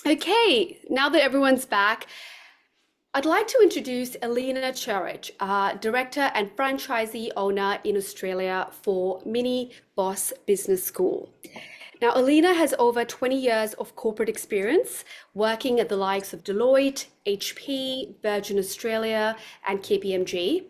Okay, now that everyone's back, I'd like to introduce Elena Chirich, Director and Franchisee Owner in Australia for MiniBoss Business School. Now, Elena has over 20 years of corporate experience working at the likes of Deloitte, HP, Virgin Australia, and KPMG.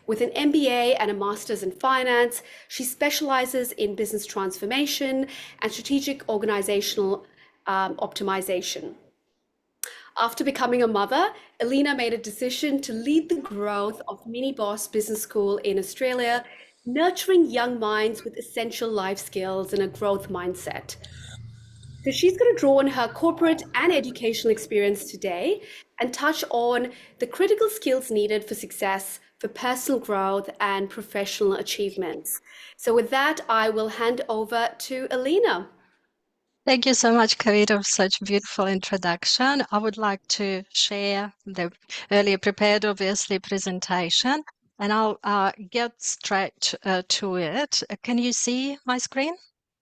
With an MBA and a master's in finance, she specializes in business transformation and strategic organizational optimization. After becoming a mother, Elena made a decision to lead the growth of MiniBoss Business School in Australia, nurturing young minds with essential life skills and a growth mindset. So she's going to draw on her corporate and educational experience today and touch on the critical skills needed for success, for personal growth and professional achievements. So with that, I will hand over to Elena. Thank you so much, Kavita, for such a beautiful introduction. I would like to share the earlier prepared, obviously, presentation, and I'll get straight to it. Can you see my screen?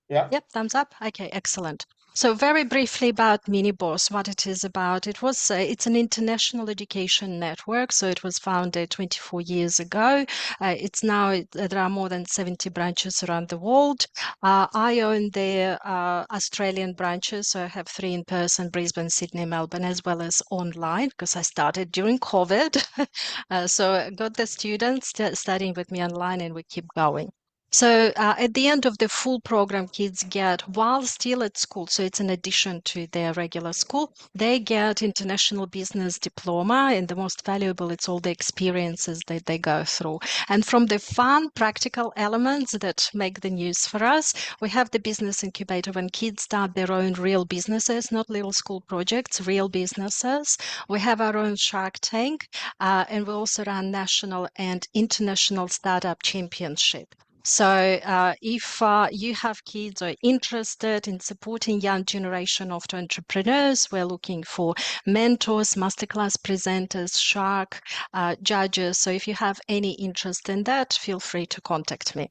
Yeah. Yep, thumbs up. Okay, excellent. So very briefly about MiniBoss, what it is about. It's an international education network. So it was founded 24 years ago. There are more than 70 branches around the world. I own the Australian branches. So I have 3 in person, Brisbane, Sydney, Melbourne, as well as online because I started during COVID. So I got the students studying with me online and we keep going. So at the end of the full program, kids get, while still at school, so it's an addition to their regular school, they get international business diploma, and the most valuable, it's all the experiences that they go through. And from the fun, practical elements that make the news for us, we have the business incubator when kids start their own real businesses, not little school projects, real businesses. We have our own Shark Tank, and we also run national and international startup championship. So if you have kids or are interested in supporting young generation of entrepreneurs, we're looking for mentors, masterclass presenters, shark judges. So if you have any interest in that, feel free to contact me.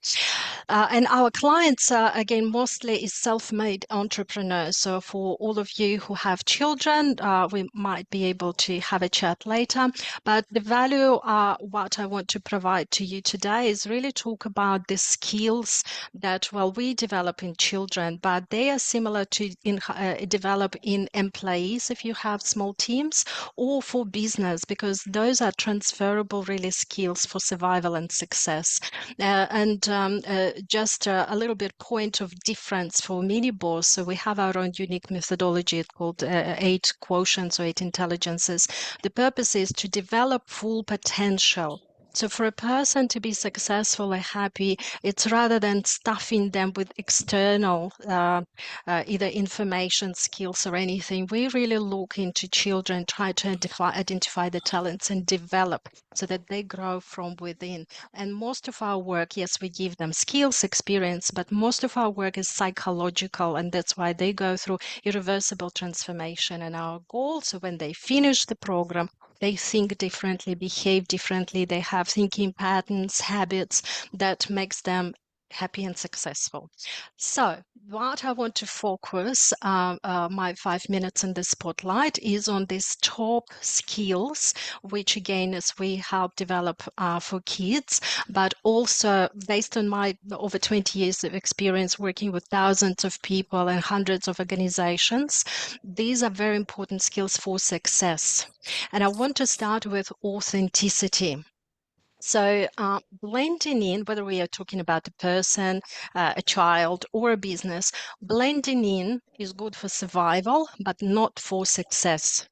And our clients, again, mostly is self-made entrepreneurs. So for all of you who have children, we might be able to have a chat later. But the value, what I want to provide to you today is really talk about the skills that, well, we develop in children, but they are similar to develop in employees if you have small teams, or for business, because those are transferable really skills for survival and success. Just a little bit point of difference for MiniBoss. So we have our own unique methodology. It's called 8 quotients or 8 intelligences. The purpose is to develop full potential. So for a person to be successful and happy, it's rather than stuffing them with external either information, skills or anything. We really look into children, try to identify the talents and develop so that they grow from within. And most of our work, yes, we give them skills, experience, but most of our work is psychological, and that's why they go through irreversible transformation. And our goal, so when they finish the program, they think differently, behave differently, they have thinking patterns, habits that makes them happy and successful. So what I want to focus my 5 minutes in the spotlight is on these top skills, which again is we help develop for kids, but also based on my over 20 years of experience working with thousands of people and hundreds of organizations, these are very important skills for success. And I want to start with authenticity. So blending in, whether we are talking about a person, a child, or a business, blending in is good for survival, but not for success.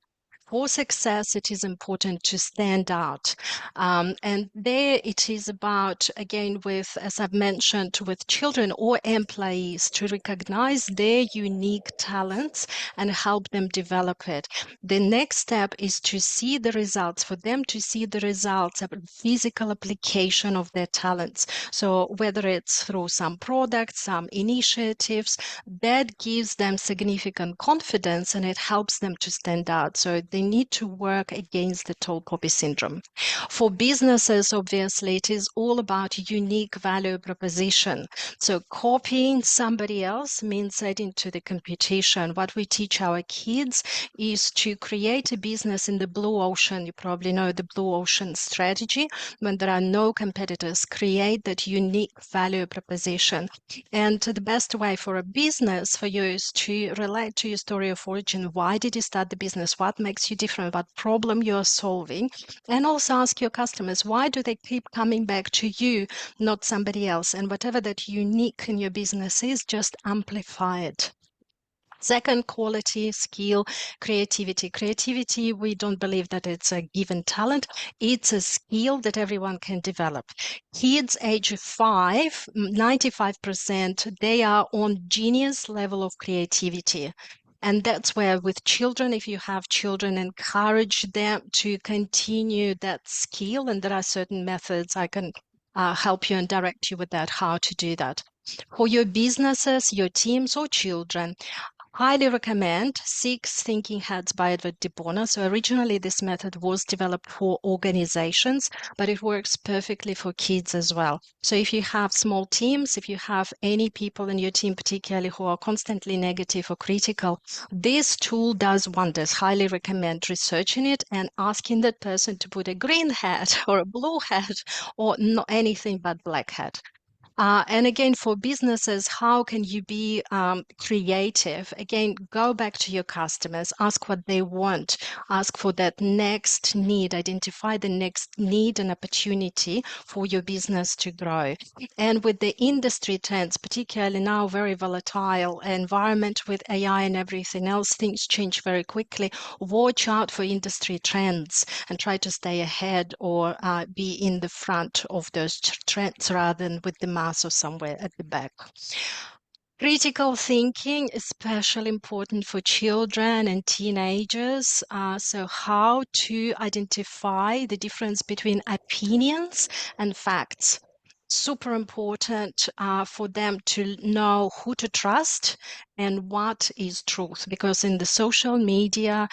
For success, it is important to stand out. And there it is about, again, with, as I've mentioned, with children or employees, to recognize their unique talents and help them develop it. The next step is to see the results, for them to see the results of physical application of their talents. So whether it's through some products, some initiatives, that gives them significant confidence and it helps them to stand out. So the they need to work against the tall poppy syndrome. For businesses, obviously, it is all about unique value proposition. So copying somebody else means adding to the competition. What we teach our kids is to create a business in the blue ocean. You probably know the blue ocean strategy. When there are no competitors, create that unique value proposition. And the best way for a business for you is to relate to your story of origin. Why did you start the business? What makes you different? What problem you are solving? And also ask your customers, why do they keep coming back to you, not somebody else? And whatever that unique in your business is, just amplify it. Second, quality, skill, creativity. Creativity, we don't believe that it's a given talent. It's a skill that everyone can develop. Kids age 5, 95%, they are on genius level of creativity. And that's where with children, if you have children, encourage them to continue that skill. And there are certain methods I can help you and direct you with that, how to do that. For your businesses, your teams, or children, highly recommend 6 Thinking Hats by Edward de Bono. So originally this method was developed for organizations, but it works perfectly for kids as well. So if you have small teams, if you have any people in your team particularly who are constantly negative or critical, this tool does wonders. Highly recommend researching it and asking that person to put a green hat or a blue hat or not anything but black hat. And again, for businesses, how can you be creative? Again, go back to your customers, ask what they want, ask for that next need, identify the next need and opportunity for your business to grow. And with the industry trends, particularly now, very volatile environment with AI and everything else, things change very quickly. Watch out for industry trends and try to stay ahead or be in the front of those trends rather than with the mass or somewhere at the back. Critical thinking, especially important for children and teenagers. So how to identify the difference between opinions and facts. Super important for them to know who to trust and what is truth, because in the social media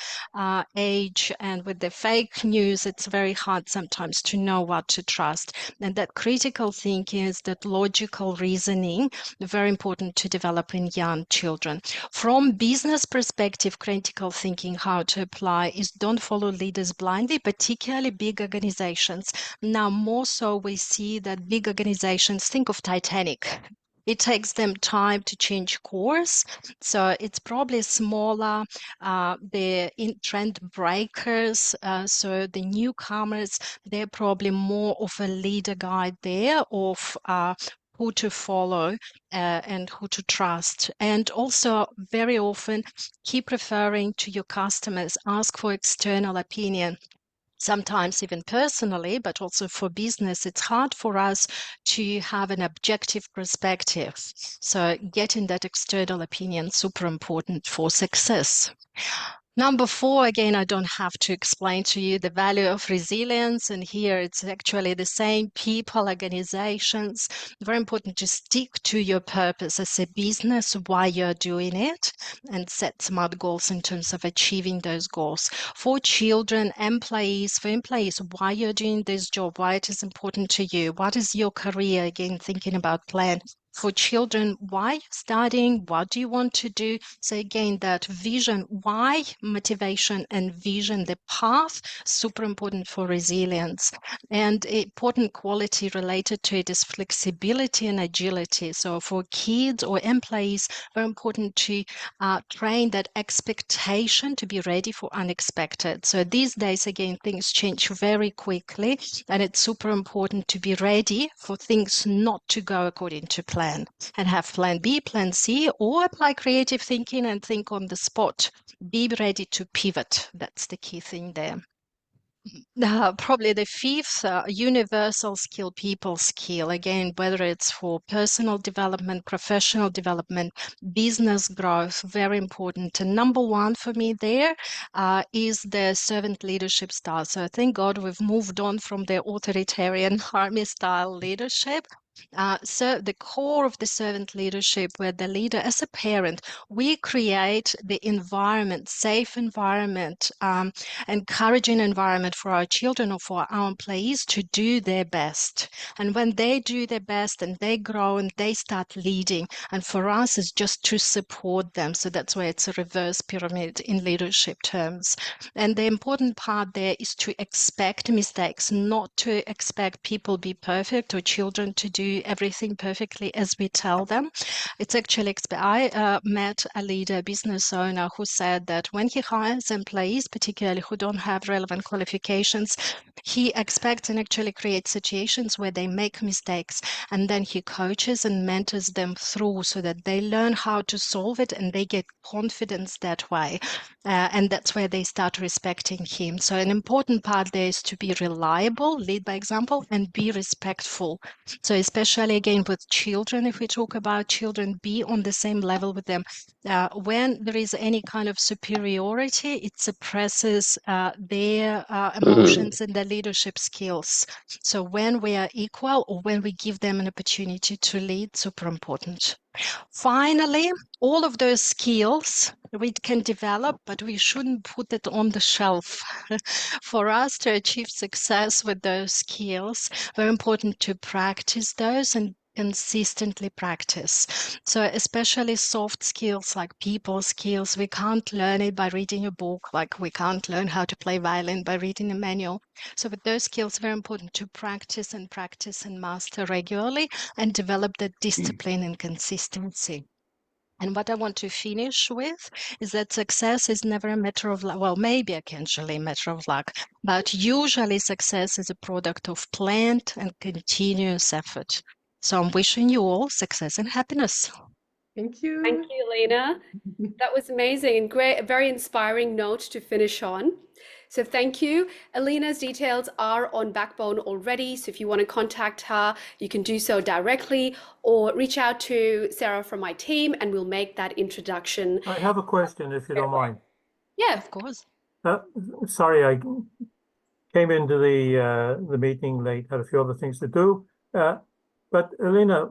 age and with the fake news, it's very hard sometimes to know what to trust. And that critical thinking is that logical reasoning, very important to develop in young children. From business perspective, critical thinking, how to apply is don't follow leaders blindly, particularly big organizations. Now, more so we see that big organizations, think of Titanic. It takes them time to change course. So it's probably smaller, the trend breakers, so the newcomers, they're probably more of a leader guide there of who to follow and who to trust. And also very often keep referring to your customers, ask for external opinion. Sometimes even personally, but also for business, it's hard for us to have an objective perspective. So getting that external opinion, super important for success. Number 4, again, I don't have to explain to you the value of resilience. And here it's actually the same people, organizations. Very important to stick to your purpose as a business, why you're doing it, and set smart goals in terms of achieving those goals. For children, employees, why you're doing this job, why it is important to you, what is your career, again, thinking about plan. For children, why studying? What do you want to do? So again, that vision, why, motivation and vision, the path, super important for resilience. And important quality related to it is flexibility and agility. So for kids or employees, very important to train that expectation to be ready for unexpected. So these days, again, things change very quickly, and it's super important to be ready for things not to go according to plan. And have plan B, plan C, or apply creative thinking and think on the spot. Be ready to pivot. That's the key thing there. Probably the 5th, universal skill, people skill. Again, whether it's for personal development, professional development, business growth, very important. And number 1 for me there is the servant leadership style. So thank God we've moved on from the authoritarian army style leadership. So the core of the servant leadership, where the leader, as a parent, we create the environment, safe environment, encouraging environment for our children or for our employees to do their best. And when they do their best and they grow and they start leading, and for us is just to support them. So that's why it's a reverse pyramid in leadership terms. And the important part there is to expect mistakes, not to expect people be perfect or children to do everything perfectly as we tell them. It's actually, I met a leader, business owner, who said that when he hires employees, particularly who don't have relevant qualifications, he expects and actually creates situations where they make mistakes, and then he coaches and mentors them through so that they learn how to solve it and they get confidence that way. And that's where they start respecting him. So an important part there is to be reliable, lead by example, and be respectful. So especially again with children, if we talk about children, be on the same level with them. When there is any kind of superiority, it suppresses their emotions and their leadership skills. So when we are equal or when we give them an opportunity to lead, super important. Finally, all of those skills we can develop, but we shouldn't put it on the shelf. For us to achieve success with those skills, very important to practice those and consistently practice. So especially soft skills like people skills, we can't learn it by reading a book, like we can't learn how to play violin by reading a manual. So with those skills, very important to practice and master regularly and develop the discipline and consistency. And what I want to finish with is that success is never a matter of luck. Well, maybe occasionally a matter of luck, but usually success is a product of planned and continuous effort. So I'm wishing you all success and happiness. Thank Thank you. you, Elena. That was amazing and great, a very inspiring note to finish on. So thank you. Elena's details are on BackBone already. So if you want to contact her, you can do so directly or reach out to Sarah from my team and we'll make that introduction. I have a question, if you don't mind. Yeah. Of course. Sorry, I came into the meeting late, had a few other things to do. But Elena,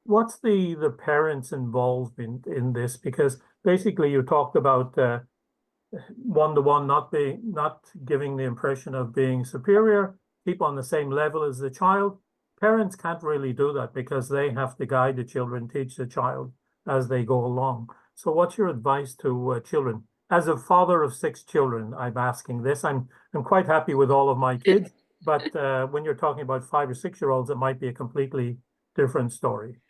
what's the parents' involvement in this? Because basically you talked about one-to-one not giving the impression of being superior, keep on the same level as the child. Parents can't really do that because they have to guide the children, teach the child as they go along. So what's your advice to children? As a father of 6 children, I'm asking this. I'm quite happy with all of my kids, but when you're talking about 5 or 6-year-olds, it might be a completely different story.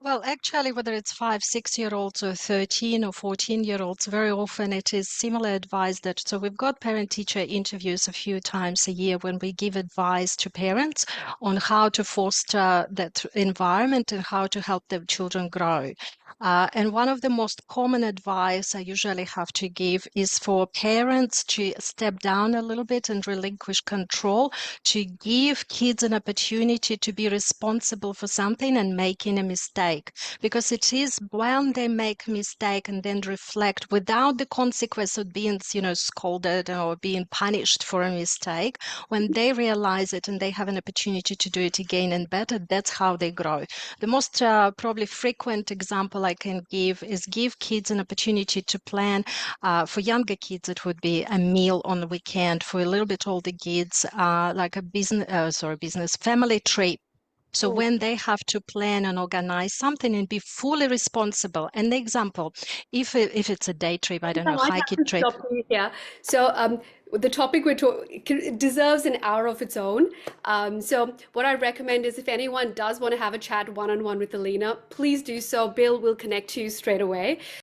Well, actually, whether it's 5, 6-year-olds or 13 or 14-year-olds, very often it is similar advice that, so we've got parent-teacher interviews a few times a year when we give advice to parents on how to foster that environment and how to help their children grow. And one of the most common advice I usually have to give is for parents to step down a little bit and relinquish control, to give kids an opportunity to be responsible for something and making a mistake. Because it is when they make a mistake and then reflect without the consequence of being, scolded or being punished for a mistake, when they realize it and they have an opportunity to do it again and better, that's how they grow. The most probably frequent example I can give is give kids an opportunity to plan. For younger kids, it would be a meal on the weekend. For a little bit older kids, like a business family trip. So when they have to plan and organize something and be fully responsible. And the example, if it's a day trip, I don't know, I might hiking have to trip. stop you here. So the topic we're talking deserves an hour of its own. So what I recommend is if anyone does want to have a chat one-on-one with Elena, please do so. Bill will connect you straight away.